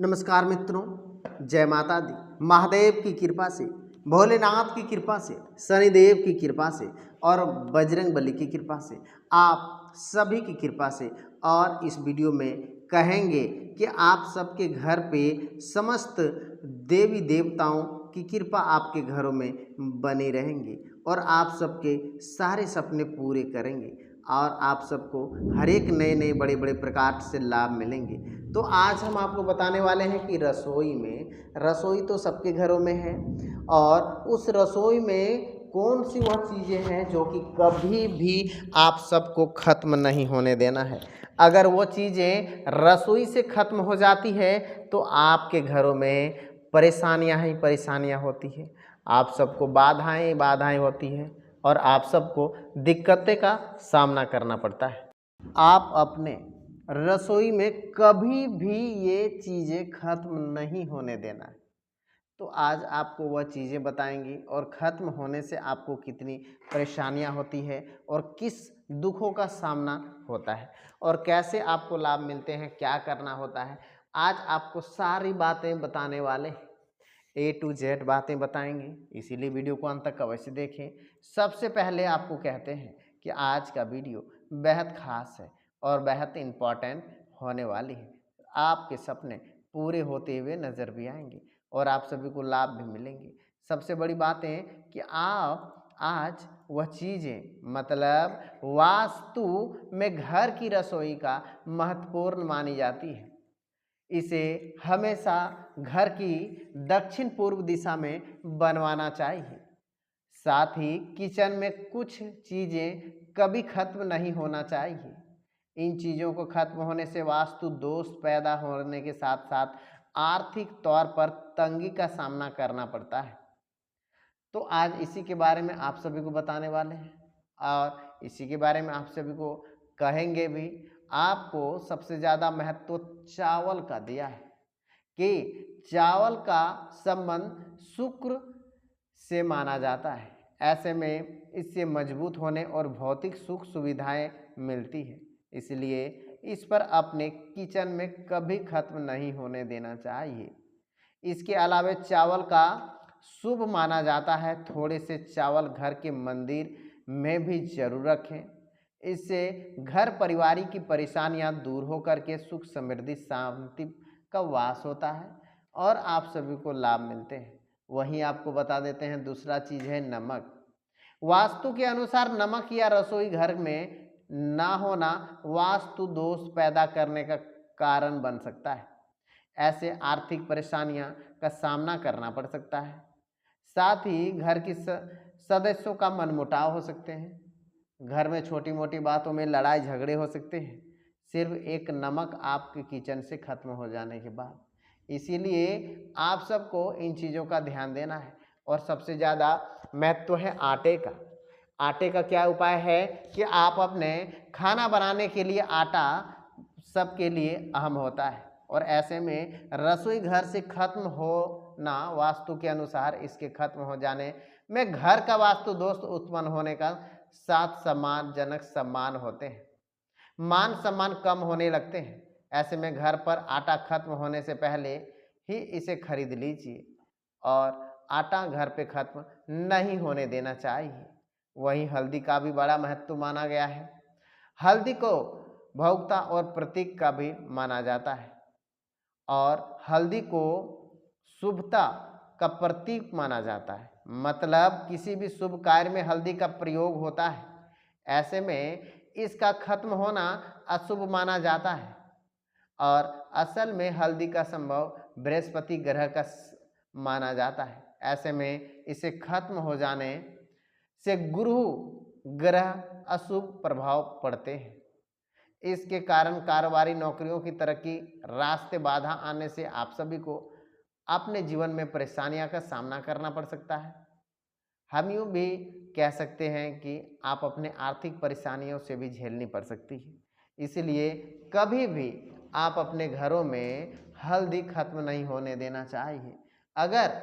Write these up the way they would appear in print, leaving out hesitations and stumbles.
नमस्कार मित्रों, जय माता दी। महादेव की कृपा से, भोलेनाथ की कृपा से, शनिदेव की कृपा से और बजरंग बली की कृपा से, आप सभी की कृपा से और इस वीडियो में कहेंगे कि आप सबके घर पे समस्त देवी देवताओं की कृपा आपके घरों में बनी रहेंगी और आप सबके सारे सपने पूरे करेंगे और आप सबको हर एक नए नए बड़े बड़े प्रकार से लाभ मिलेंगे। तो आज हम आपको बताने वाले हैं कि रसोई तो सबके घरों में है और उस रसोई में कौन सी वह चीज़ें हैं जो कि कभी भी आप सबको ख़त्म नहीं होने देना है। अगर वो चीज़ें रसोई से ख़त्म हो जाती है तो आपके घरों में परेशानियां ही परेशानियां होती है, आप सबको बाधाएं होती है और आप सबको दिक्कतें का सामना करना पड़ता है। आप अपने रसोई में कभी भी ये चीज़ें ख़त्म नहीं होने देना है। तो आज आपको वह चीज़ें बताएंगी और ख़त्म होने से आपको कितनी परेशानियां होती है और किस दुखों का सामना होता है और कैसे आपको लाभ मिलते हैं, क्या करना होता है। आज आपको सारी बातें बताने वाले हैं, A to Z बातें बताएंगे, इसीलिए वीडियो को अंत तक अवश्य देखें। सबसे पहले आपको कहते हैं कि आज का वीडियो बेहद ख़ास है और बेहद इम्पॉर्टेंट होने वाली है। आपके सपने पूरे होते हुए नज़र भी आएंगे और आप सभी को लाभ भी मिलेंगे। सबसे बड़ी बात है कि आप आज वह चीज़ें मतलब वास्तु में घर की रसोई का महत्वपूर्ण मानी जाती है। इसे हमेशा घर की दक्षिण पूर्व दिशा में बनवाना चाहिए। साथ ही किचन में कुछ चीज़ें कभी खत्म नहीं होना चाहिए। इन चीज़ों को खत्म होने से वास्तु दोष पैदा होने के साथ साथ आर्थिक तौर पर तंगी का सामना करना पड़ता है। तो आज इसी के बारे में आप सभी को बताने वाले हैं और इसी के बारे में आप सभी को कहेंगे भी। आपको सबसे ज़्यादा महत्व चावल का दिया है कि चावल का संबंध शुक्र से माना जाता है। ऐसे में इससे मजबूत होने और भौतिक सुख सुविधाएं मिलती है, इसलिए इस पर अपने किचन में कभी खत्म नहीं होने देना चाहिए। इसके अलावा चावल का शुभ माना जाता है। थोड़े से चावल घर के मंदिर में भी जरूर रखें। इससे घर परिवार की परेशानियां दूर होकर के सुख समृद्धि शांति का वास होता है और आप सभी को लाभ मिलते हैं। वहीं आपको बता देते हैं दूसरा चीज़ है नमक। वास्तु के अनुसार नमक या रसोई घर में ना होना वास्तु दोष पैदा करने का कारण बन सकता है। ऐसे आर्थिक परेशानियां का सामना करना पड़ सकता है। साथ ही घर के सदस्यों का मनमुटाव हो सकते हैं। घर में छोटी मोटी बातों में लड़ाई झगड़े हो सकते हैं, सिर्फ एक नमक आपके किचन से खत्म हो जाने के बाद। इसीलिए आप सबको इन चीज़ों का ध्यान देना है और सबसे ज़्यादा महत्व है आटे का। आटे का क्या उपाय है कि आप अपने खाना बनाने के लिए आटा सबके लिए अहम होता है और ऐसे में रसोई घर से खत्म होना वास्तु के अनुसार इसके खत्म हो जाने में घर का वास्तु दोष उत्पन्न होने का साथ सम्मानजनक सम्मान होते हैं, मान सम्मान कम होने लगते हैं। ऐसे में घर पर आटा खत्म होने से पहले ही इसे खरीद लीजिए और आटा घर पे खत्म नहीं होने देना चाहिए। वहीं हल्दी का भी बड़ा महत्व माना गया है। हल्दी को भौकता और प्रतीक का भी माना जाता है और हल्दी को शुभता का प्रतीक माना जाता है। मतलब किसी भी शुभ कार्य में हल्दी का प्रयोग होता है। ऐसे में इसका खत्म होना अशुभ माना जाता है और असल में हल्दी का संभव बृहस्पति ग्रह का माना जाता है। ऐसे में इसे खत्म हो जाने से गुरु ग्रह अशुभ प्रभाव पड़ते हैं। इसके कारण कारोबारी नौकरियों की तरक्की रास्ते बाधा आने से आप सभी को अपने जीवन में परेशानियां का सामना करना पड़ सकता है। हम यूँ भी कह सकते हैं कि आप अपने आर्थिक परेशानियों से भी झेलनी पड़ सकती है। इसलिए कभी भी आप अपने घरों में हल्दी खत्म नहीं होने देना चाहिए। अगर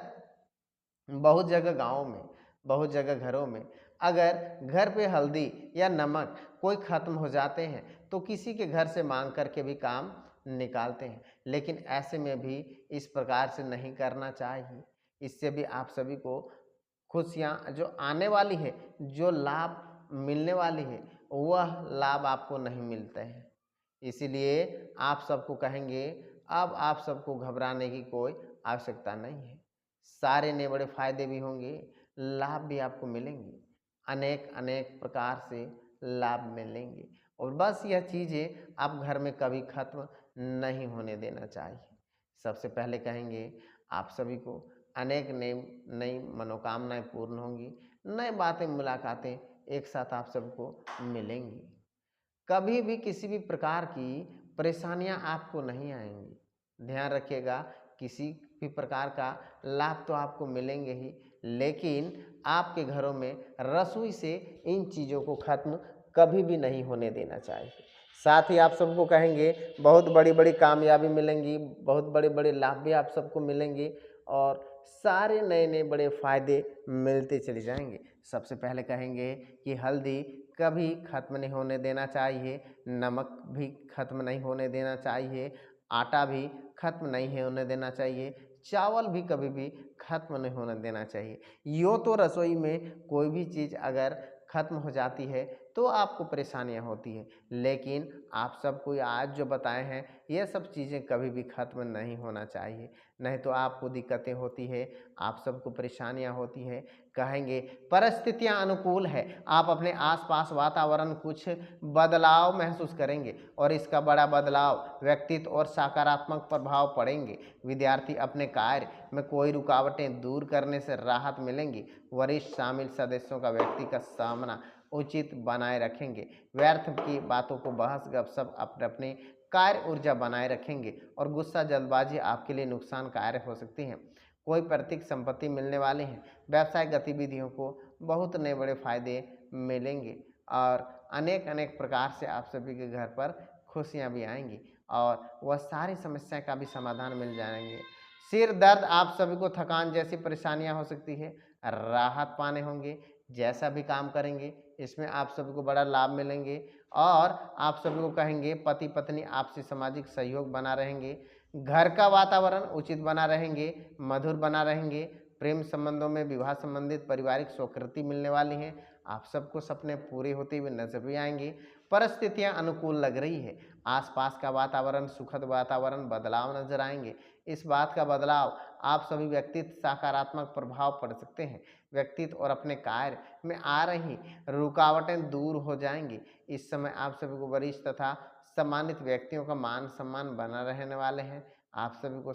बहुत जगह गाँव में, बहुत जगह घरों में अगर घर पे हल्दी या नमक कोई ख़त्म हो जाते हैं तो किसी के घर से मांग करके भी काम निकालते हैं, लेकिन ऐसे में भी इस प्रकार से नहीं करना चाहिए। इससे भी आप सभी को खुशियाँ जो आने वाली है, जो लाभ मिलने वाली है, वह लाभ आपको नहीं मिलते हैं। इसीलिए आप सबको कहेंगे, अब आप सबको घबराने की कोई आवश्यकता नहीं है। सारे नए बड़े फायदे भी होंगे, लाभ भी आपको मिलेंगे, अनेक अनेक प्रकार से लाभ मिलेंगे। और बस यह चीज़ें आप घर में कभी खत्म नहीं होने देना चाहिए। सबसे पहले कहेंगे, आप सभी को अनेक नई नई मनोकामनाएं पूर्ण होंगी, नए बातें मुलाकातें एक साथ आप सबको मिलेंगी। कभी भी किसी भी प्रकार की परेशानियां आपको नहीं आएंगी। ध्यान रखिएगा, किसी भी प्रकार का लाभ तो आपको मिलेंगे ही, लेकिन आपके घरों में रसोई से इन चीज़ों को खत्म कभी भी नहीं होने देना चाहिए। साथ ही आप सबको कहेंगे, बहुत बड़ी बड़ी कामयाबी मिलेंगी, बहुत बड़े बड़े लाभ भी आप सबको मिलेंगे और सारे नए नए बड़े फायदे मिलते चले जाएंगे। सबसे पहले कहेंगे कि हल्दी कभी खत्म नहीं होने देना चाहिए, नमक भी खत्म नहीं होने देना चाहिए, आटा भी खत्म नहीं होने देना चाहिए, चावल भी कभी भी खत्म नहीं होने देना चाहिए। यूँ तो रसोई में कोई भी चीज़ अगर खत्म हो जाती है तो आपको परेशानियां होती हैं, लेकिन आप सबको आज जो बताए हैं ये सब चीज़ें कभी भी खत्म नहीं होना चाहिए, नहीं तो आपको दिक्कतें होती है, आप सबको परेशानियां होती हैं। कहेंगे परिस्थितियां अनुकूल है, आप अपने आसपास वातावरण कुछ बदलाव महसूस करेंगे और इसका बड़ा बदलाव व्यक्तित्व और सकारात्मक प्रभाव पड़ेंगे। विद्यार्थी अपने कार्य में कोई रुकावटें दूर करने से राहत मिलेंगी। वरिष्ठ शामिल सदस्यों का व्यक्ति का सामना उचित बनाए रखेंगे। व्यर्थ की बातों को बहस गपशप अपने अपने कार्य ऊर्जा बनाए रखेंगे और गुस्सा जल्दबाजी आपके लिए नुकसानकारक हो सकती है। कोई प्रतीक संपत्ति मिलने वाले हैं। व्यवसायिक गतिविधियों को बहुत नए बड़े फायदे मिलेंगे और अनेक अनेक प्रकार से आप सभी के घर पर खुशियां भी आएंगी और वह सारी समस्या का भी समाधान मिल जाएंगे। सिर दर्द, आप सभी को थकान जैसी परेशानियां हो सकती है, राहत पाने होंगे। जैसा भी काम करेंगे इसमें आप सभी को बड़ा लाभ मिलेंगे और आप सभी को कहेंगे पति पत्नी आपसी सामाजिक सहयोग बना रहेंगे, घर का वातावरण उचित बना रहेंगे, मधुर बना रहेंगे। प्रेम संबंधों में विवाह संबंधित पारिवारिक स्वीकृति मिलने वाली है। आप सबको सपने पूरे होते हुए नजर भी आएंगे। परिस्थितियां अनुकूल लग रही है, आसपास का वातावरण सुखद वातावरण बदलाव नजर आएंगे। इस बात का बदलाव आप सभी व्यक्तित्व सकारात्मक प्रभाव पड़ सकते हैं। व्यक्तित्व और अपने कार्य में आ रही रुकावटें दूर हो जाएंगी। इस समय आप सभी को वरिष्ठ तथा सम्मानित व्यक्तियों का मान सम्मान बना रहने वाले हैं। आप सभी को